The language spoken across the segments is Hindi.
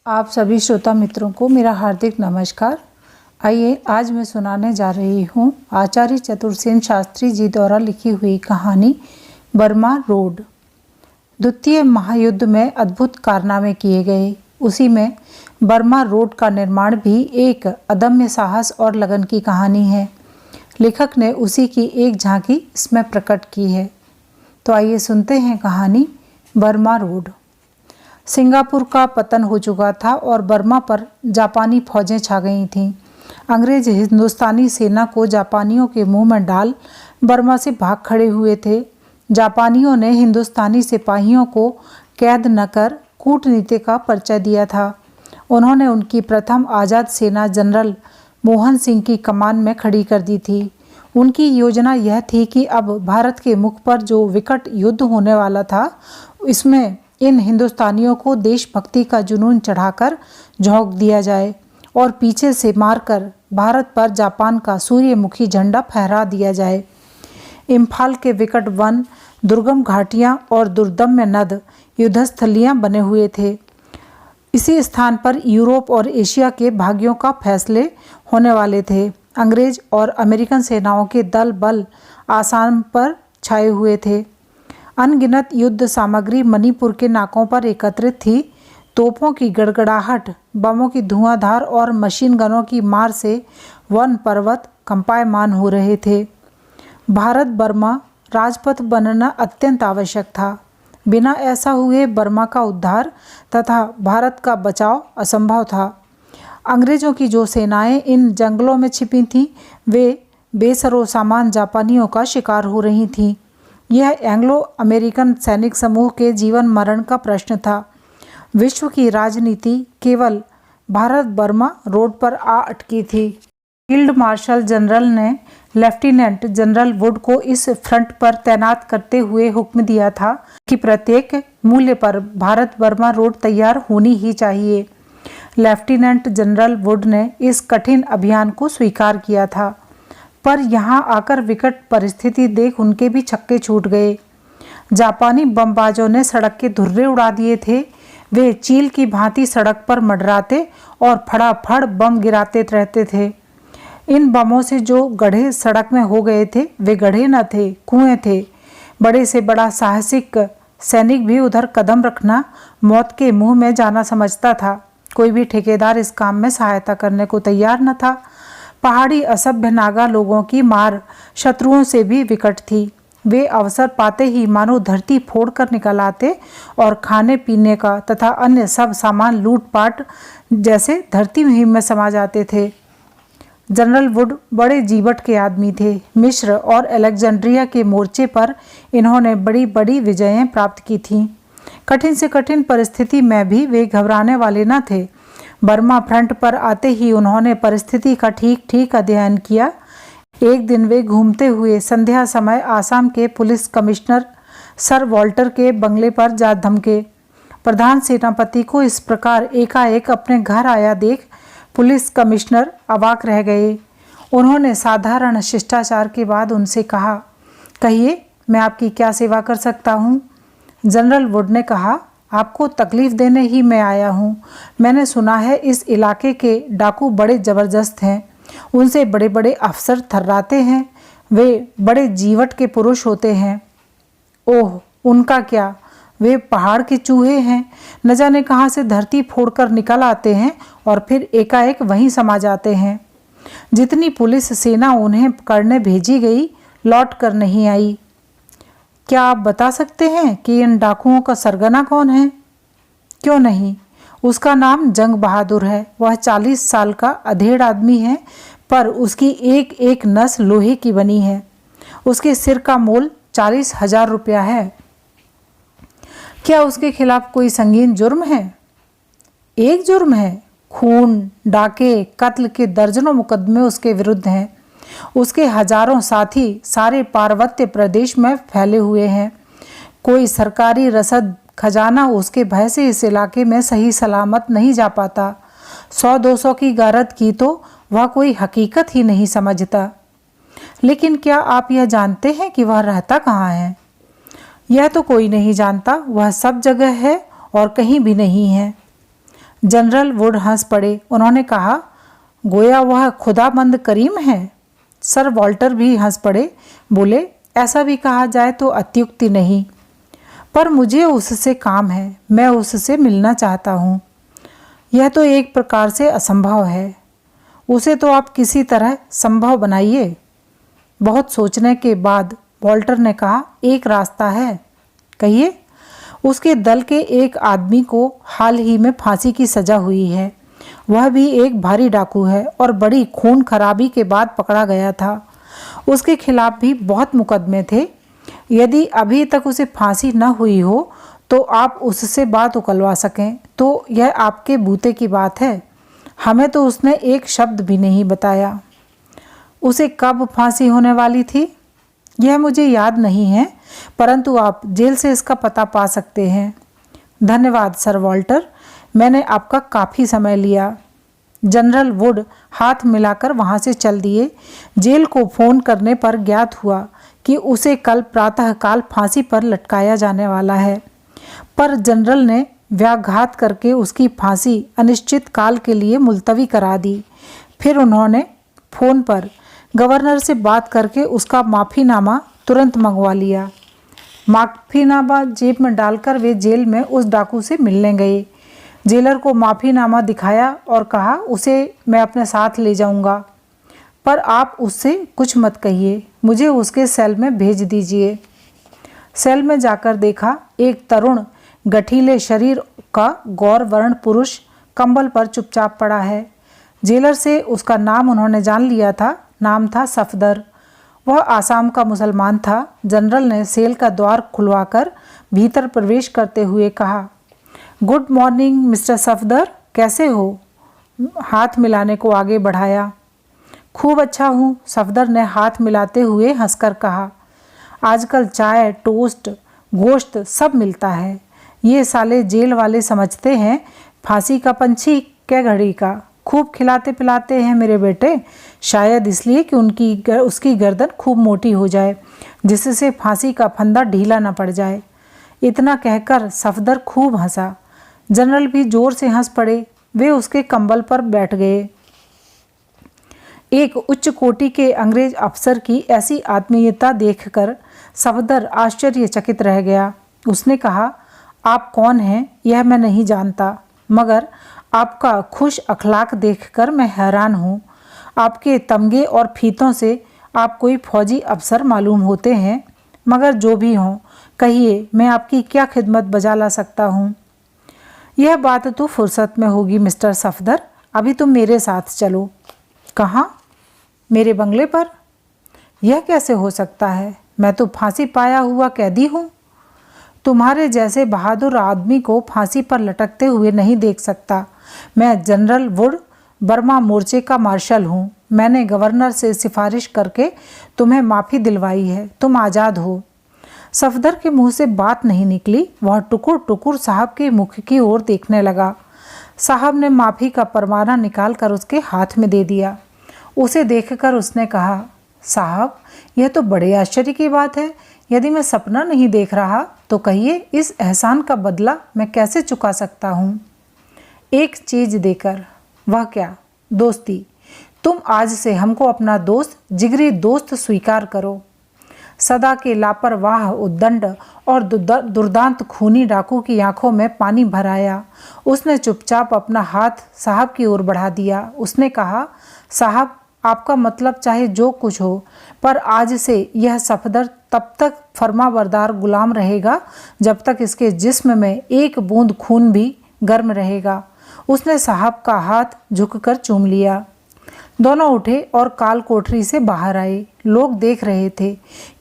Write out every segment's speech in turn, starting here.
आप सभी श्रोता मित्रों को मेरा हार्दिक नमस्कार। आइए आज मैं सुनाने जा रही हूँ आचार्य चतुरसेन शास्त्री जी द्वारा लिखी हुई कहानी बर्मा रोड। द्वितीय महायुद्ध में अद्भुत कारनामे किए गए, उसी में बर्मा रोड का निर्माण भी एक अदम्य साहस और लगन की कहानी है। लेखक ने उसी की एक झांकी इसमें प्रकट की है। तो आइए सुनते हैं कहानी बर्मा रोड। सिंगापुर का पतन हो चुका था और बर्मा पर जापानी फौजें छा गई थीं। अंग्रेज हिंदुस्तानी सेना को जापानियों के मुंह में डाल बर्मा से भाग खड़े हुए थे। जापानियों ने हिंदुस्तानी सिपाहियों को कैद न कर कूटनीति का परिचय दिया था। उन्होंने उनकी प्रथम आज़ाद सेना जनरल मोहन सिंह की कमान में खड़ी कर दी थी। उनकी योजना यह थी कि अब भारत के मुख पर जो विकट युद्ध होने वाला था, इसमें इन हिंदुस्तानियों को देशभक्ति का जुनून चढ़ाकर झोंक दिया जाए और पीछे से मारकर भारत पर जापान का सूर्यमुखी झंडा फहरा दिया जाए। इम्फाल के विकट वन, दुर्गम घाटियां और दुर्दम्य नद युद्धस्थलियां बने हुए थे। इसी स्थान पर यूरोप और एशिया के भाग्यों का फैसले होने वाले थे। अंग्रेज और अमेरिकन सेनाओं के दल बल आसाम पर छाए हुए थे। अनगिनत युद्ध सामग्री मणिपुर के नाकों पर एकत्रित थी। तोपों की गड़गड़ाहट, बमों की धुआंधार और मशीन गनों की मार से वन पर्वत कंपायमान हो रहे थे। भारत बर्मा राजपथ बनना अत्यंत आवश्यक था। बिना ऐसा हुए बर्मा का उद्धार तथा भारत का बचाव असंभव था। अंग्रेजों की जो सेनाएं इन जंगलों में छिपी थीं, वे बेसरो सामान जापानियों का शिकार हो रही थीं। यह एंग्लो अमेरिकन सैनिक समूह के जीवन मरण का प्रश्न था। विश्व की राजनीति केवल भारत बर्मा रोड पर आ अटकी थी। फील्ड मार्शल जनरल ने लेफ्टिनेंट जनरल वुड को इस फ्रंट पर तैनात करते हुए हुक्म दिया था कि प्रत्येक मूल्य पर भारत बर्मा रोड तैयार होनी ही चाहिए। लेफ्टिनेंट जनरल वुड ने इस कठिन अभियान को स्वीकार किया था, पर यहाँ आकर विकट परिस्थिति देख उनके भी छक्के छूट गए। जापानी बमबाजों ने सड़क के धुर्रे उड़ा दिए थे। वे चील की भांति सड़क पर मंडराते और फटाफट बम गिराते रहते थे। इन बमों से जो गड्ढे सड़क में हो गए थे, वे गड्ढे न थे, कुएं थे। बड़े से बड़ा साहसिक सैनिक भी उधर कदम रखना मौत के मुंह में जाना समझता था। कोई भी ठेकेदार इस काम में सहायता करने को तैयार न था। पहाड़ी असभ्य नागा लोगों की मार शत्रुओं से भी विकट थी। वे अवसर पाते ही मानो धरती फोड़कर निकल आते और खाने पीने का तथा अन्य सब सामान लूटपाट जैसे धरती में समा जाते थे। जनरल वुड बड़े जीवट के आदमी थे। मिस्र और अलेक्जेंड्रिया के मोर्चे पर इन्होंने बड़ी बड़ी विजयें प्राप्त की थीं। कठिन से कठिन परिस्थिति में भी वे घबराने वाले न थे। बर्मा फ्रंट पर आते ही उन्होंने परिस्थिति का ठीक ठीक अध्ययन किया। एक दिन वे घूमते हुए संध्या समय आसाम के पुलिस कमिश्नर सर वॉल्टर के बंगले पर जा धमके। प्रधान सेनापति को इस प्रकार एकाएक अपने घर आया देख पुलिस कमिश्नर अवाक रह गए। उन्होंने साधारण शिष्टाचार के बाद उनसे कहा, कहिए मैं आपकी क्या सेवा कर सकता हूँ। जनरल वुड ने कहा, आपको तकलीफ देने ही मैं आया हूँ। मैंने सुना है इस इलाके के डाकू बड़े ज़बरदस्त हैं। उनसे बड़े बड़े अफसर थर्राते हैं। वे बड़े जीवट के पुरुष होते हैं। ओह, उनका क्या, वे पहाड़ के चूहे हैं। न जाने कहाँ से धरती फोड़कर निकल आते हैं और फिर एकाएक वहीं समा जाते हैं। जितनी पुलिस सेना उन्हें पकड़ने भेजी गई, लौट कर नहीं आई। क्या आप बता सकते हैं कि इन डाकुओं का सरगना कौन है? क्यों नहीं, उसका नाम जंग बहादुर है। वह 40 साल का अधेड़ आदमी है, पर उसकी एक एक नस लोहे की बनी है। उसके सिर का मोल 40,000 रुपया है। क्या उसके खिलाफ कोई संगीन जुर्म है? एक जुर्म है। खून, डाके, कत्ल के दर्जनों मुकदमे उसके विरुद्ध हैं। उसके हजारों साथी सारे पार्वत्य प्रदेश में फैले हुए हैं। कोई सरकारी रसद खजाना उसके भय से इस इलाके में सही सलामत नहीं जा पाता। 100-200 की गारद की तो वह कोई हकीकत ही नहीं समझता। लेकिन क्या आप यह जानते हैं कि वह रहता कहाँ है? यह तो कोई नहीं जानता। वह सब जगह है और कहीं भी नहीं है। जनरल वुड हंस पड़े। उन्होंने कहा, गोया वह खुदाबंद करीम है। सर वॉल्टर भी हंस पड़े, बोले, ऐसा भी कहा जाए तो अत्युक्ति नहीं, पर मुझे उससे काम है, मैं उससे मिलना चाहता हूँ। यह तो एक प्रकार से असंभव है, उसे तो आप किसी तरह संभव बनाइए। बहुत सोचने के बाद वॉल्टर ने कहा, एक रास्ता है। कहिए। उसके दल के एक आदमी को हाल ही में फांसी की सजा हुई है। वह भी एक भारी डाकू है और बड़ी खून खराबी के बाद पकड़ा गया था। उसके खिलाफ भी बहुत मुकदमे थे। यदि अभी तक उसे फांसी न हुई हो तो आप उससे बात उकलवा सकें तो यह आपके बूते की बात है। हमें तो उसने एक शब्द भी नहीं बताया। उसे कब फांसी होने वाली थी यह मुझे याद नहीं है, परंतु आप जेल से इसका पता पा सकते हैं। धन्यवाद सर वॉल्टर, मैंने आपका काफ़ी समय लिया। जनरल वुड हाथ मिलाकर वहाँ से चल दिए। जेल को फ़ोन करने पर ज्ञात हुआ कि उसे कल प्रातःकाल फांसी पर लटकाया जाने वाला है, पर जनरल ने व्याघात करके उसकी फांसी अनिश्चित काल के लिए मुलतवी करा दी। फिर उन्होंने फ़ोन पर गवर्नर से बात करके उसका माफ़ीनामा तुरंत मंगवा लिया। माफ़ीनामा जेब में डालकर वे जेल में उस डाकू से मिलने गए। जेलर को माफ़ीनामा दिखाया और कहा, उसे मैं अपने साथ ले जाऊंगा, पर आप उससे कुछ मत कहिए, मुझे उसके सेल में भेज दीजिए। सेल में जाकर देखा, एक तरुण गठीले शरीर का गौर वर्ण पुरुष कंबल पर चुपचाप पड़ा है। जेलर से उसका नाम उन्होंने जान लिया था। नाम था सफदर। वह आसाम का मुसलमान था। जनरल ने सेल का द्वार खुलवाकर भीतर प्रवेश करते हुए कहा, गुड मॉर्निंग मिस्टर सफदर, कैसे हो? हाथ मिलाने को आगे बढ़ाया। खूब अच्छा हूँ, सफदर ने हाथ मिलाते हुए हंसकर कहा। आजकल चाय, टोस्ट, गोश्त सब मिलता है। ये साले जेल वाले समझते हैं फांसी का पंछी क्या घड़ी का। खूब खिलाते पिलाते हैं मेरे बेटे, शायद इसलिए कि उसकी गर्दन खूब मोटी हो जाए, जिससे फांसी का फंदा ढीला न पड़ जाए। इतना कहकर सफदर खूब हंसा। जनरल भी जोर से हंस पड़े। वे उसके कंबल पर बैठ गए। एक उच्च कोटि के अंग्रेज अफसर की ऐसी आत्मीयता देखकर सफदर आश्चर्यचकित रह गया। उसने कहा, आप कौन हैं यह मैं नहीं जानता, मगर आपका खुश अखलाक देखकर मैं हैरान हूँ। आपके तमगे और फीतों से आप कोई फौजी अफसर मालूम होते हैं, मगर जो भी हों, कहिए मैं आपकी क्या खिदमत बजा ला सकता हूँ। यह बात तो फुर्सत में होगी मिस्टर सफदर, अभी तुम मेरे साथ चलो। कहाँ? मेरे बंगले पर। यह कैसे हो सकता है? मैं तो फांसी पाया हुआ कैदी हूँ। तुम्हारे जैसे बहादुर आदमी को फांसी पर लटकते हुए नहीं देख सकता। मैं जनरल वुड, बर्मा मोर्चे का मार्शल हूँ। मैंने गवर्नर से सिफारिश करके तुम्हें माफ़ी दिलवाई है, तुम आज़ाद हो। सफदर के मुंह से बात नहीं निकली। वह टुकुर टुकुर साहब के मुख की ओर देखने लगा। साहब ने माफ़ी का परवाना निकाल कर उसके हाथ में दे दिया। उसे देखकर उसने कहा, साहब यह तो बड़े आश्चर्य की बात है। यदि मैं सपना नहीं देख रहा तो कहिए इस एहसान का बदला मैं कैसे चुका सकता हूँ? एक चीज़ देकर। वह क्या? दोस्ती। तुम आज से हमको अपना दोस्त, जिगरी दोस्त स्वीकार करो। सदा के लापरवाह, उद्दंड और दुर्दांत खूनी डाकू की आंखों में पानी भर आया। उसने चुपचाप अपना हाथ साहब की ओर बढ़ा दिया। उसने कहा, साहब आपका मतलब चाहे जो कुछ हो, पर आज से यह सफदर तब तक फर्माबरदार गुलाम रहेगा जब तक इसके जिस्म में एक बूंद खून भी गर्म रहेगा। उसने साहब का हाथ झुककर चूम लिया। दोनों उठे और काल कोठरी से बाहर आए। लोग देख रहे थे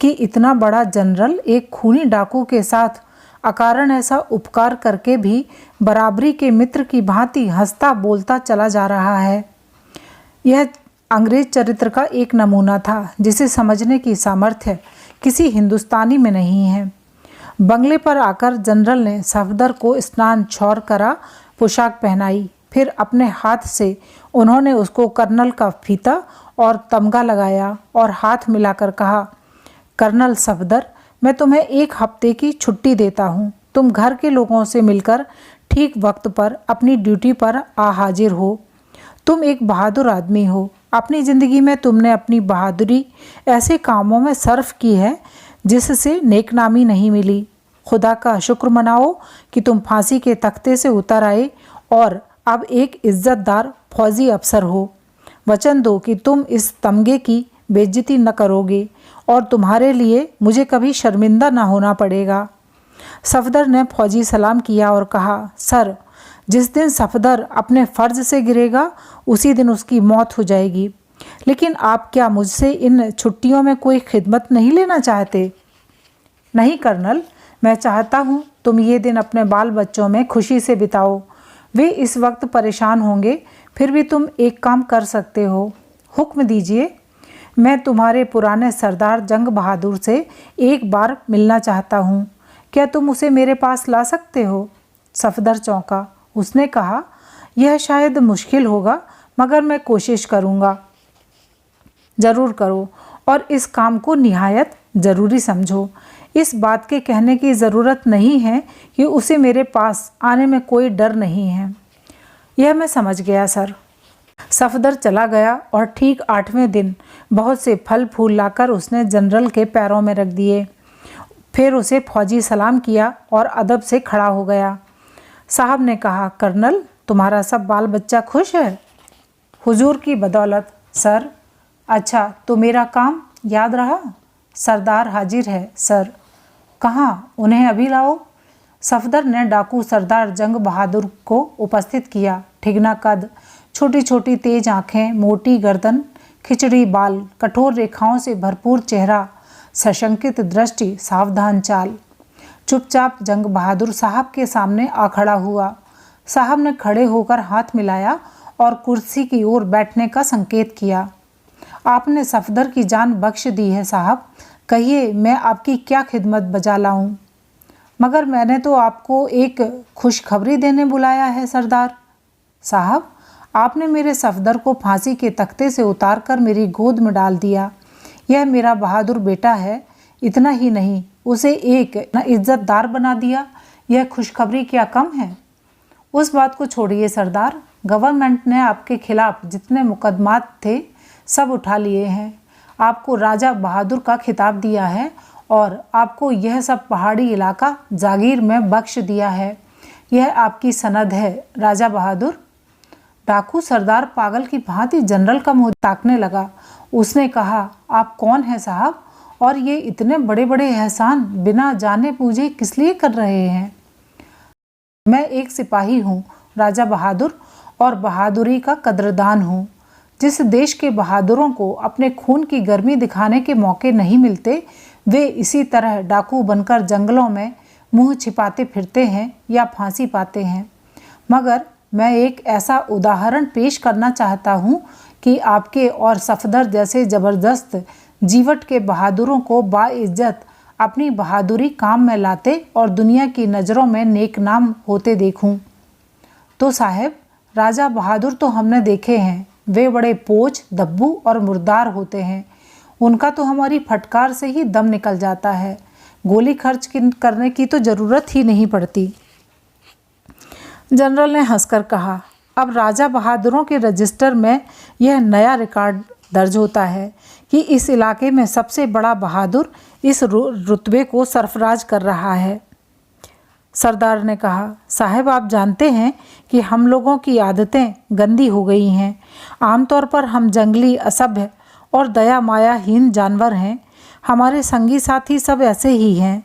कि इतना बड़ा जनरल एक खूनी डाकू के साथ अकारण ऐसा उपकार करके भी बराबरी के मित्र की भांति हंसता बोलता चला जा रहा है। यह अंग्रेज चरित्र का एक नमूना था जिसे समझने की सामर्थ्य किसी हिंदुस्तानी में नहीं है। बंगले पर आकर जनरल ने सफदर को स्नान छौर करा, पोशाक पहनाई। फिर अपने हाथ से उन्होंने उसको कर्नल का फीता और तमगा लगाया और हाथ मिलाकर कहा, कर्नल सफदर, मैं तुम्हें 1 हफ्ते की छुट्टी देता हूँ। तुम घर के लोगों से मिलकर ठीक वक्त पर अपनी ड्यूटी पर आ हाजिर हो। तुम एक बहादुर आदमी हो। अपनी ज़िंदगी में तुमने अपनी बहादुरी ऐसे कामों में सर्फ की है जिससे नेकनामी नहीं मिली। खुदा का शुक्र मनाओ कि तुम फांसी के तख्ते से उतर आए और अब एक इज्जतदार फौजी अफसर हो। वचन दो कि तुम इस तमगे की बेइज्जती न करोगे और तुम्हारे लिए मुझे कभी शर्मिंदा न होना पड़ेगा। सफदर ने फौजी सलाम किया और कहा, सर, जिस दिन सफदर अपने फ़र्ज से गिरेगा उसी दिन उसकी मौत हो जाएगी। लेकिन आप क्या मुझसे इन छुट्टियों में कोई खिदमत नहीं लेना चाहते? नहीं कर्नल, मैं चाहता हूँ तुम ये दिन अपने बाल बच्चों में खुशी से बिताओ। वे इस वक्त परेशान होंगे, फिर भी तुम एक काम कर सकते हो। हुक्म दीजिए। मैं तुम्हारे पुराने सरदार जंग बहादुर से एक बार मिलना चाहता हूँ। क्या तुम उसे मेरे पास ला सकते हो? सफदर चौंका। उसने कहा, यह शायद मुश्किल होगा, मगर मैं कोशिश करूँगा। ज़रूर करो और इस काम को निहायत ज़रूरी समझो। इस बात के कहने की ज़रूरत नहीं है कि उसे मेरे पास आने में कोई डर नहीं है। यह मैं समझ गया सर। सफदर चला गया और ठीक 8वें दिन बहुत से फल फूल लाकर उसने जनरल के पैरों में रख दिए। फिर उसे फौजी सलाम किया और अदब से खड़ा हो गया। साहब ने कहा, कर्नल, तुम्हारा सब बाल बच्चा खुश है? हुजूर की बदौलत सर। अच्छा, तो मेरा काम याद रहा? सरदार हाजिर है सर। कहाँ? उन्हें अभी लाओ। सफदर ने डाकू सरदार जंग बहादुर को उपस्थित किया। ठिगना कद, छोटी छोटी तेज आँखें, मोटी गर्दन, खिचड़ी बाल, कठोर रेखाओं से भरपूर चेहरा, सशंकित दृष्टि, सावधान चाल। चुपचाप जंग बहादुर साहब के सामने आ खड़ा हुआ। साहब ने खड़े होकर हाथ मिलाया और कुर्सी की ओर बैठने का संकेत किया। आपने सफदर की जान बख्श दी है साहब। कहिए, मैं आपकी क्या खिदमत बजा लाऊं? मगर मैंने तो आपको एक खुशखबरी देने बुलाया है सरदार। साहब, आपने मेरे सफदर को फांसी के तख्ते से उतारकर मेरी गोद में डाल दिया। यह मेरा बहादुर बेटा है। इतना ही नहीं, उसे एक इज्जतदार बना दिया। यह खुशखबरी क्या कम है? उस बात को छोड़िए सरदार। गवर्नमेंट ने आपके खिलाफ जितने मुकदमात थे सब उठा लिए हैं। आपको राजा बहादुर का खिताब दिया है और आपको यह सब पहाड़ी इलाका जागीर में बख्श दिया है। यह आपकी सनद है राजा बहादुर। डाकू सरदार पागल की भांति जनरल का मुंह ताकने लगा। उसने कहा, आप कौन हैं साहब, और ये इतने बड़े बड़े एहसान बिना जाने पूछे किस लिए कर रहे हैं? मैं एक सिपाही हूँ राजा बहादुर, और बहादुरी का कदरदान हूँ। जिस देश के बहादुरों को अपने खून की गर्मी दिखाने के मौके नहीं मिलते, वे इसी तरह डाकू बनकर जंगलों में मुंह छिपाते फिरते हैं या फांसी पाते हैं। मगर मैं एक ऐसा उदाहरण पेश करना चाहता हूँ कि आपके और सफदर जैसे ज़बरदस्त जीवट के बहादुरों को बाइज्जत अपनी बहादुरी काम में लाते और दुनिया की नज़रों में नेक नाम होते देखूं। तो साहब, राजा बहादुर तो हमने देखे हैं। वे बड़े पोच, दब्बू और मुर्दार होते हैं। उनका तो हमारी फटकार से ही दम निकल जाता है। गोली खर्च करने की तो ज़रूरत ही नहीं पड़ती। जनरल ने हंसकर कहा, अब राजा बहादुरों के रजिस्टर में यह नया रिकॉर्ड दर्ज होता है कि इस इलाके में सबसे बड़ा बहादुर इस रुतबे को सरफराज कर रहा है। सरदार ने कहा, साहब, आप जानते हैं कि हम लोगों की आदतें गंदी हो गई हैं। आमतौर पर हम जंगली, असभ्य और दया मायाहीन जानवर हैं। हमारे संगी साथी सब ऐसे ही हैं।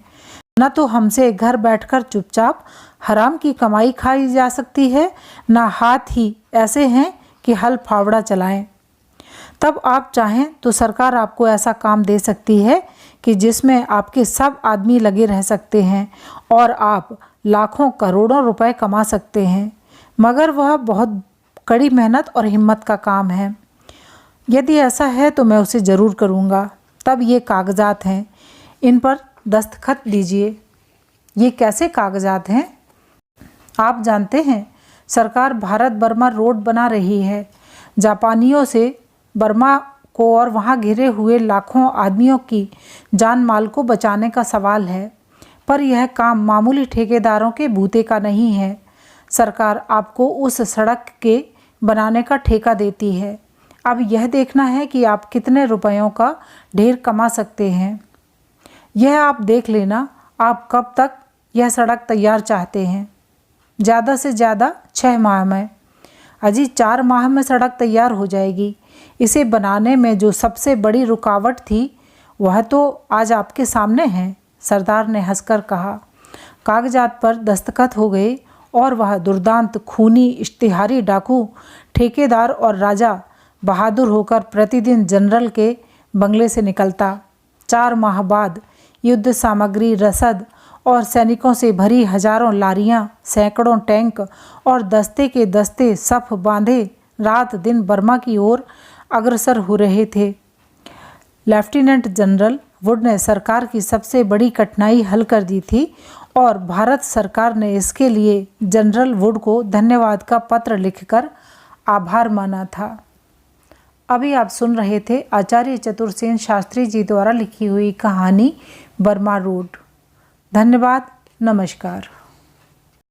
न तो हमसे घर बैठकर चुपचाप हराम की कमाई खाई जा सकती है, न हाथ ही ऐसे हैं कि हल फावड़ा चलाएं। तब आप चाहें तो सरकार आपको ऐसा काम दे सकती है कि जिसमें आपके सब आदमी लगे रह सकते हैं और आप लाखों करोड़ों रुपए कमा सकते हैं। मगर वह बहुत कड़ी मेहनत और हिम्मत का काम है। यदि ऐसा है तो मैं उसे ज़रूर करूँगा। तब ये कागजात हैं, इन पर दस्तखत दीजिए। ये कैसे कागजात हैं? आप जानते हैं, सरकार भारत बर्मा रोड बना रही है। जापानियों से बर्मा को और वहाँ घिरे हुए लाखों आदमियों की जान माल को बचाने का सवाल है। पर यह काम मामूली ठेकेदारों के बूते का नहीं है। सरकार आपको उस सड़क के बनाने का ठेका देती है। अब यह देखना है कि आप कितने रुपयों का ढेर कमा सकते हैं। यह आप देख लेना, आप कब तक यह सड़क तैयार चाहते हैं। ज़्यादा से ज़्यादा 6 माह में। अजी 4 माह में सड़क तैयार हो जाएगी। इसे बनाने में जो सबसे बड़ी रुकावट थी वह तो आज आपके सामने है, सरदार ने हंसकर कहा। कागजात पर दस्तखत हो गए और वह दुर्दांत खूनी इश्तिहारी डाकू ठेकेदार और राजा बहादुर होकर प्रतिदिन जनरल के बंगले से निकलता। 4 माह बाद युद्ध सामग्री, रसद और सैनिकों से भरी हजारों लारियां, सैकड़ों टैंक और दस्ते के दस्ते सफ बांधे रात दिन बर्मा की ओर अग्रसर हो रहे थे। लेफ्टिनेंट जनरल वुड ने सरकार की सबसे बड़ी कठिनाई हल कर दी थी और भारत सरकार ने इसके लिए जनरल वुड को धन्यवाद का पत्र लिखकर आभार माना था। अभी आप सुन रहे थे आचार्य चतुरसेन शास्त्री जी द्वारा लिखी हुई कहानी बर्मा रोड। धन्यवाद, नमस्कार।